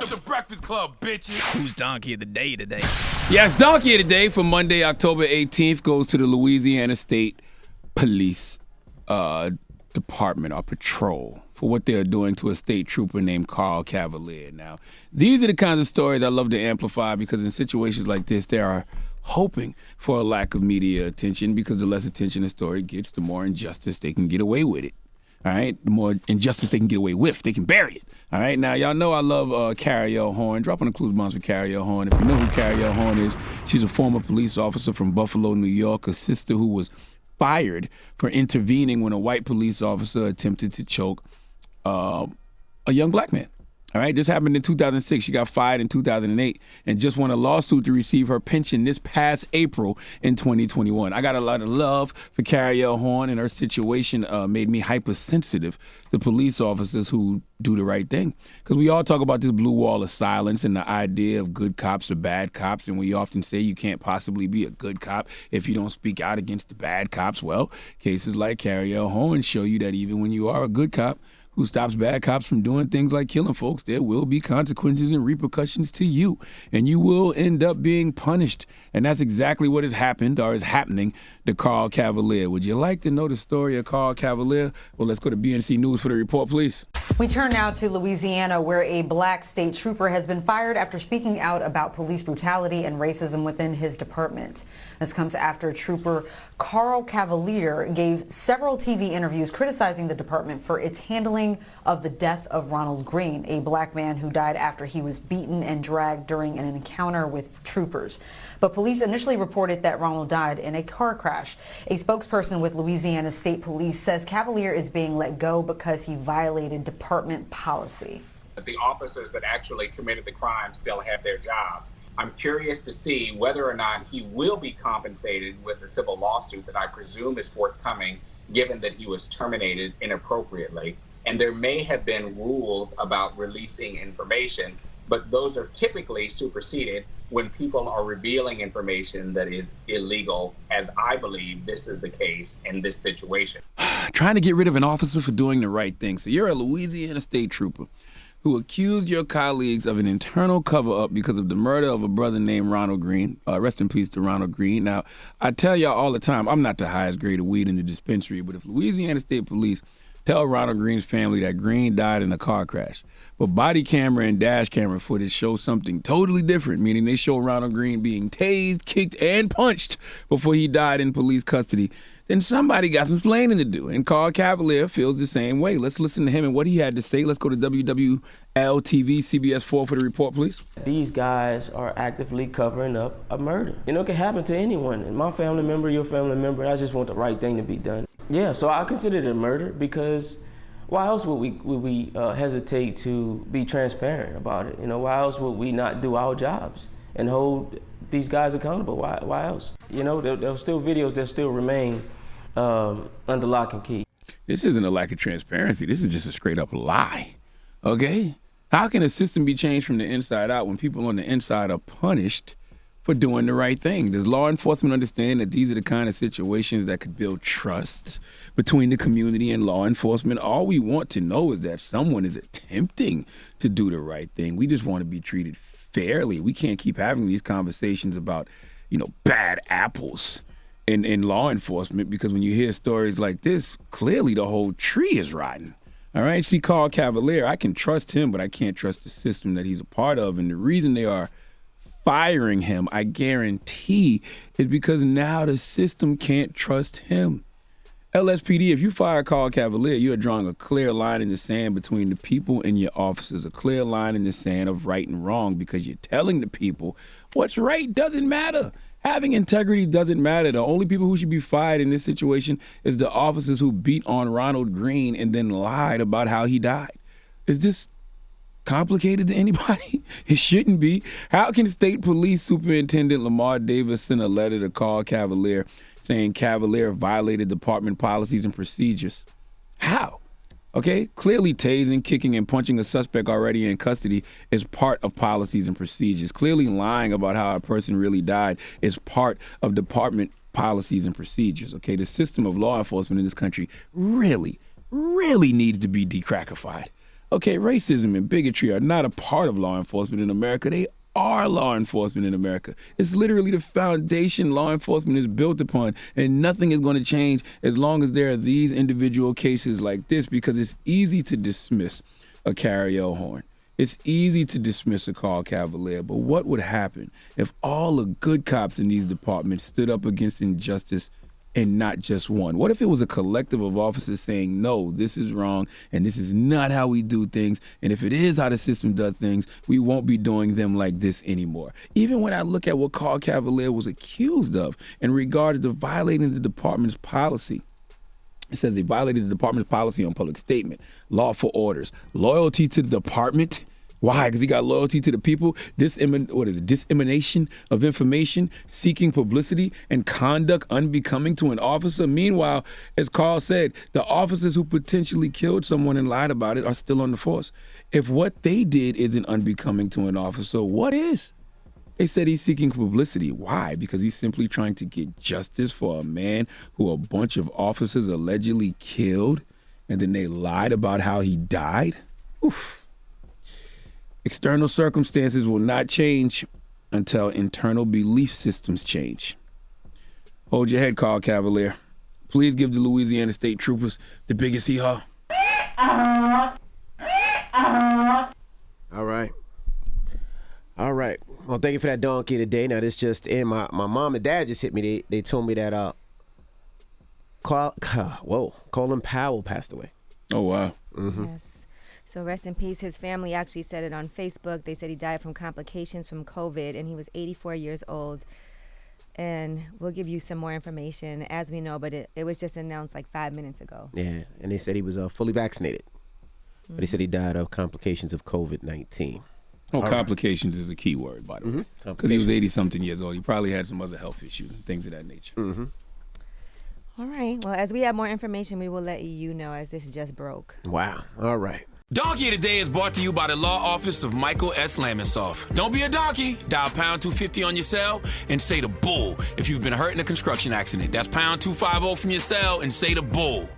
The Breakfast Club, bitches. Who's Donkey of the Day today? Yes, Donkey of the Day for Monday, October 18th goes to the Louisiana State Police Department or Patrol for what they are doing to a state trooper named Carl Cavalier. Now, these are the kinds of stories I love to amplify because in situations like this, they are hoping for a lack of media attention because the less attention a story gets, the more injustice they can get away with it. All right? The more injustice they can get away with, they can bury it. All right? Now, y'all know I love Carrie Horn. Drop on the clues bombs for Carrie Horn. If you know who Carrie Horn is, she's a former police officer from Buffalo, New York, a sister who was fired for intervening when a white police officer attempted to choke a young black man. All right, this happened in 2006. She got fired in 2008 and just won a lawsuit to receive her pension this past April in 2021. I got a lot of love for Carrie Horn, and her situation made me hypersensitive to police officers who do the right thing. Because we all talk about this blue wall of silence and the idea of good cops or bad cops, and we often say you can't possibly be a good cop if you don't speak out against the bad cops. Well, cases like Carrie Horn show you that even when you are a good cop who stops bad cops from doing things like killing folks, there will be consequences and repercussions to you, and you will end up being punished. And that's exactly what has happened or is happening to Carl Cavalier. Would you like to know the story of Carl Cavalier? Well, let's go to BNC News for the report, please. We turn now to Louisiana, where a black state trooper has been fired after speaking out about police brutality and racism within his department. This comes after Trooper Carl Cavalier gave several TV interviews criticizing the department for its handling of the death of Ronald Greene, a black man who died after he was beaten and dragged during an encounter with troopers. But police initially reported that Ronald died in a car crash. A spokesperson with Louisiana State Police says Cavalier is being let go because he violated department policy. The officers that actually committed the crime still have their jobs. I'm curious to see whether or not he will be compensated with a civil lawsuit that I presume is forthcoming, given that he was terminated inappropriately. And there may have been rules about releasing information, but those are typically superseded when people are revealing information that is illegal, as I believe this is the case in this situation. Trying to get rid of an officer for doing the right thing. So you're a Louisiana state trooper who accused your colleagues of an internal cover-up because of the murder of a brother named Ronald Greene. Rest in peace to Ronald Greene. Now, I tell y'all all the time, I'm not the highest grade of weed in the dispensary, but if Louisiana State Police tell Ronald Greene's family that Greene died in a car crash, but body camera and dash camera footage show something totally different, meaning they show Ronald Greene being tased, kicked, and punched before he died in police custody, then somebody got some explaining to do. And Carl Cavalier feels the same way. Let's listen to him and what he had to say. Let's go to WWL-TV, CBS 4 for the report, please. These guys are actively covering up a murder. You know, it can happen to anyone. My family member, your family member, I just want the right thing to be done. Yeah, so I consider it a murder because why else would we hesitate to be transparent about it? You know, why else would we not do our jobs and hold these guys accountable? Why else? You know, there's still videos that still remain under lock and key. This isn't a lack of transparency. This is just a straight up lie. Okay? How can a system be changed from the inside out when people on the inside are punished for doing the right thing? Does law enforcement understand that these are the kind of situations that could build trust between the community and law enforcement? All we want to know is that someone is attempting to do the right thing. We just want to be treated fairly. We can't keep having these conversations about, you know, bad apples in law enforcement, because when you hear stories like this, clearly the whole tree is rotten. All right, see, Carl Cavalier, I can trust him, but I can't trust the system that he's a part of. And the reason they are firing him, I guarantee, is because now the system can't trust him. LSPD, if you fire Carl Cavalier, you are drawing a clear line in the sand between the people and your officers, a clear line in the sand of right and wrong, because you're telling the people what's right doesn't matter. Having integrity doesn't matter. The only people who should be fired in this situation is the officers who beat on Ronald Greene and then lied about how he died. Is this complicated to anybody? It shouldn't be. How can State Police Superintendent Lamar Davis send a letter to Carl Cavalier saying Cavalier violated department policies and procedures? How? Okay, clearly tasing, kicking, and punching a suspect already in custody is part of policies and procedures. Clearly lying about how a person really died is part of department policies and procedures. Okay, the system of law enforcement in this country really needs to be decrackified. Okay, racism and bigotry are not a part of law enforcement in America. They are law enforcement in America. It's literally the foundation law enforcement is built upon, and nothing is going to change as long as there are these individual cases like this, because it's easy to dismiss a Carrie Horn. It's easy to dismiss a Carl Cavalier, but what would happen if all the good cops in these departments stood up against injustice and not just one? What if it was a collective of officers saying, no, this is wrong, and this is not how we do things, and if it is how the system does things, we won't be doing them like this anymore? Even when I look at what Carl Cavalier was accused of in regard to violating the department's policy, it says they violated the department's policy on public statement, lawful orders, loyalty to the department. Why? Because he got loyalty to the people, dissemination of information, seeking publicity, and conduct unbecoming to an officer. Meanwhile, as Carl said, the officers who potentially killed someone and lied about it are still on the force. If what they did isn't unbecoming to an officer, what is? They said he's seeking publicity. Why? Because he's simply trying to get justice for a man who a bunch of officers allegedly killed, and then they lied about how he died? Oof. External circumstances will not change until internal belief systems change. Hold your head, Carl Cavalier. Please give the Louisiana State Troopers the biggest hee-haw. All right. All right. Well, thank you for that donkey today. Now, this just in. My mom and dad just hit me. They told me that Colin Powell passed away. Oh, wow. Mm-hmm. Yes. So rest in peace. His family actually said it on Facebook. They said he died from complications from COVID, and he was 84 years old. And we'll give you some more information as we know, but it was just announced like 5 minutes ago. Yeah, and they said he was fully vaccinated. Mm-hmm. But he said he died of complications of COVID-19. Oh, complications is a key word, by the way. Because he was 80-something years old. He probably had some other health issues and things of that nature. Mm-hmm. All right. Well, as we have more information, we will let you know, as this just broke. Wow. All right. Donkey of the Day is brought to you by the Law Office of Michael S. Lamonsoff. Don't be a donkey. Dial pound 250 on your cell and say the bull if you've been hurt in a construction accident. That's pound 250 from your cell and say the bull.